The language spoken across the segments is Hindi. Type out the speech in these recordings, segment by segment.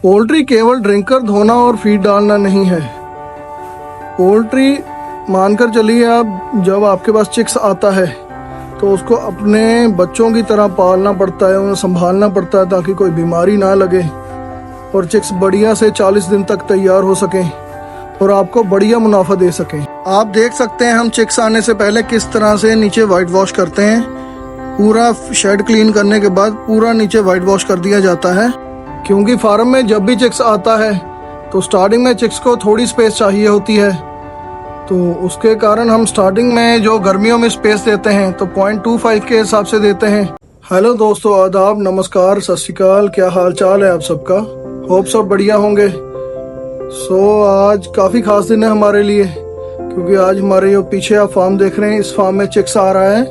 पोल्ट्री केवल ड्रिंकर धोना और फीड डालना नहीं है। पोल्ट्री मानकर चलिए आप, जब आपके पास चिक्स आता है तो उसको अपने बच्चों की तरह पालना पड़ता है, उन्हें संभालना पड़ता है ताकि कोई बीमारी ना लगे और चिक्स बढ़िया से 40 दिन तक तैयार हो सकें और आपको बढ़िया मुनाफा दे सकें। आप देख सकते हैं हम चिक्स आने से पहले किस तरह से नीचे वाइट वॉश करते हैं। पूरा शेड क्लीन करने के बाद पूरा नीचे वाइट वॉश कर दिया जाता है, क्योंकि फार्म में जब भी चिक्स आता है तो स्टार्टिंग में चिक्स को थोड़ी स्पेस चाहिए होती है, तो उसके कारण हम स्टार्टिंग में जो गर्मियों में स्पेस देते हैं तो 0.25 के हिसाब से देते हैं। हेलो दोस्तों, आदाब, नमस्कार, सत श्री अकाल, क्या हाल चाल है आप सबका। होप सब बढ़िया होंगे। आज काफ़ी खास दिन है हमारे लिए, क्योंकि आज हमारे जो पीछे आप फार्म देख रहे हैं, इस फार्म में चिक्स आ रहा है।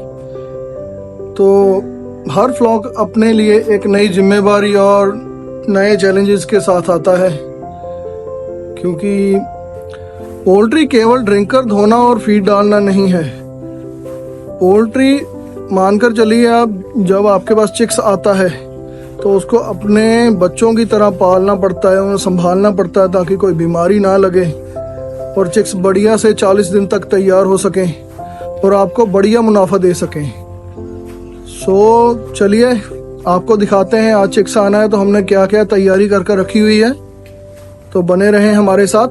तो हर फ्लॉक अपने लिए एक नई जिम्मेदारी और नए चैलेंजेस के साथ आता है, क्योंकि पोल्ट्री केवल ड्रिंकर धोना और फीड डालना नहीं है। पोल्ट्री मानकर चलिए आप, जब आपके पास चिक्स आता है तो उसको अपने बच्चों की तरह पालना पड़ता है, उन्हें संभालना पड़ता है ताकि कोई बीमारी ना लगे और चिक्स बढ़िया से 40 दिन तक तैयार हो सकें और आपको बढ़िया मुनाफा दे सकें। चलिए आपको दिखाते हैं, आज चिक्स आना है तो हमने क्या क्या तैयारी करके रखी हुई है, तो बने रहें हमारे साथ।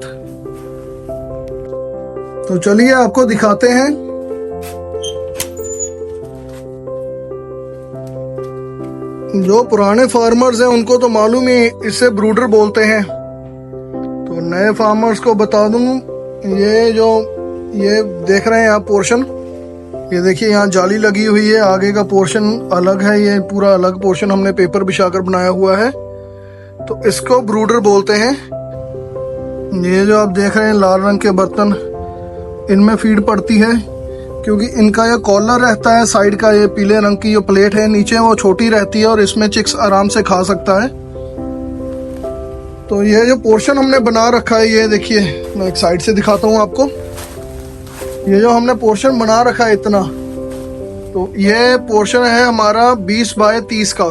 तो चलिए आपको दिखाते हैं। जो पुराने फार्मर्स हैं उनको तो मालूम ही, इससे ब्रूडर बोलते हैं। तो नए फार्मर्स को बता दूं, ये देख रहे हैं आप पोर्शन, ये देखिए यहाँ जाली लगी हुई है, आगे का पोर्शन अलग है, ये पूरा अलग पोर्शन हमने पेपर बिछाकर बनाया हुआ है, तो इसको ब्रूडर बोलते हैं। ये जो आप देख रहे हैं लाल रंग के बर्तन, इनमें फीड पड़ती है, क्योंकि इनका ये कॉलर रहता है साइड का, ये पीले रंग की जो प्लेट है नीचे वो छोटी रहती है और इसमें चिक्स आराम से खा सकता है। तो ये जो पोर्शन हमने बना रखा है, ये देखिए, मैं एक साइड से दिखाता हूँ आपको। ये जो हमने पोर्शन बना रखा है इतना, तो ये पोर्शन है हमारा 20 बाय 30 का।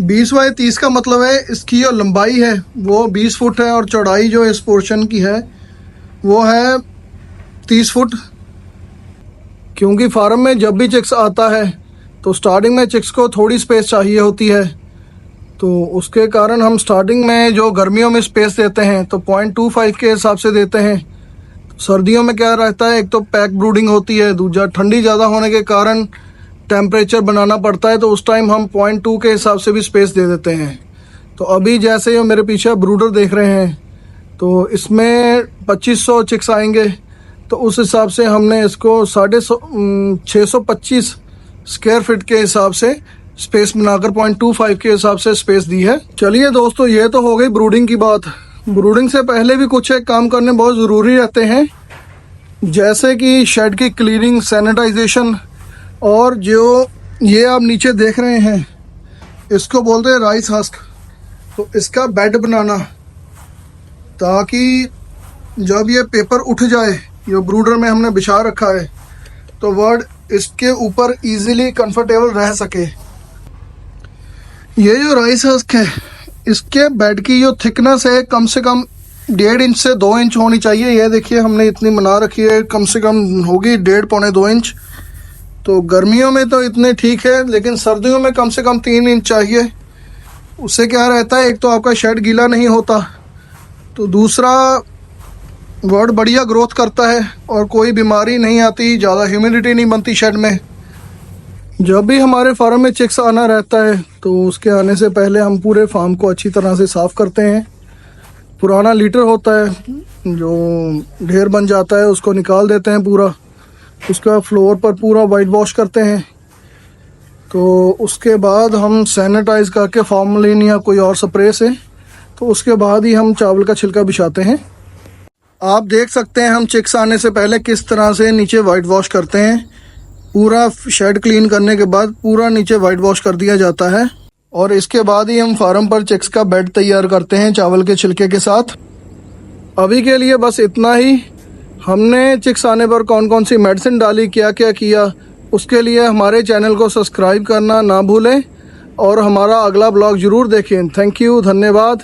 20 बाय 30 का मतलब है इसकी जो लंबाई है वो 20 फुट है और चौड़ाई जो इस पोर्शन की है वो है 30 फुट। क्योंकि फार्म में जब भी चिक्स आता है तो स्टार्टिंग में चिक्स को थोड़ी स्पेस चाहिए होती है, तो उसके कारण हम स्टार्टिंग में जो गर्मियों में स्पेस देते हैं तो 0.25 के हिसाब से देते हैं। सर्दियों में क्या रहता है, एक तो पैक ब्रूडिंग होती है, दूसरा ठंडी ज़्यादा होने के कारण टेम्परेचर बनाना पड़ता है, तो उस टाइम हम 0.2 के हिसाब से भी स्पेस दे देते हैं। तो अभी जैसे मेरे पीछे ब्रूडर देख रहे हैं, तो इसमें 2500 चिक्स आएंगे, तो उस हिसाब से हमने इसको 625 स्क्वायर फीट के हिसाब से स्पेस बनाकर 0.25 के हिसाब से स्पेस दी है। चलिए दोस्तों, ये तो हो गई ब्रूडिंग की बात। ब्रूडिंग से पहले भी कुछ एक काम करने बहुत ज़रूरी रहते हैं, जैसे कि शेड की क्लीनिंग, सैनिटाइजेशन, और जो ये आप नीचे देख रहे हैं इसको बोलते हैं राइस हस्क। तो इसका बेड बनाना, ताकि जब ये पेपर उठ जाए, जो ब्रूडर में हमने बिछा रखा है, तो वर्ड इसके ऊपर इजीली कंफर्टेबल रह सके। ये जो राइस हस्क है, इसके बेड की जो थिकनेस है कम से कम 1.5 इंच से 2 इंच होनी चाहिए। ये देखिए हमने इतनी बना रखी है, कम से कम होगी 1.5 पौने 2 इंच। तो गर्मियों में तो इतने ठीक है, लेकिन सर्दियों में कम से कम 3 इंच चाहिए। उससे क्या रहता है, एक तो आपका शेड गीला नहीं होता, तो दूसरा वर्ड बढ़िया ग्रोथ करता है और कोई बीमारी नहीं आती, ज़्यादा ह्यूमिडिटी नहीं बनती शेड में। जब भी हमारे फार्म में चिक्स आना रहता है तो उसके आने से पहले हम पूरे फार्म को अच्छी तरह से साफ़ करते हैं। पुराना लीटर होता है जो ढेर बन जाता है, उसको निकाल देते हैं पूरा, उसके बाद फ्लोर पर पूरा वाइट वॉश करते हैं। तो उसके बाद हम सैनिटाइज करके फॉर्मलिन या कोई और स्प्रे से, तो उसके बाद ही हम चावल का छिलका बिछाते हैं। आप देख सकते हैं हम चिक्स आने से पहले किस तरह से नीचे वाइट वॉश करते हैं। पूरा शेड क्लीन करने के बाद पूरा नीचे वाइट वॉश कर दिया जाता है और इसके बाद ही हम फार्म पर चिक्स का बेड तैयार करते हैं चावल के छिलके के साथ। अभी के लिए बस इतना ही। हमने चिक्स आने पर कौन कौन सी मेडिसिन डाली, क्या क्या किया, उसके लिए हमारे चैनल को सब्सक्राइब करना ना भूलें। और हमारा अगला ब्लॉग ज़रूर देखें। थैंक यू, धन्यवाद।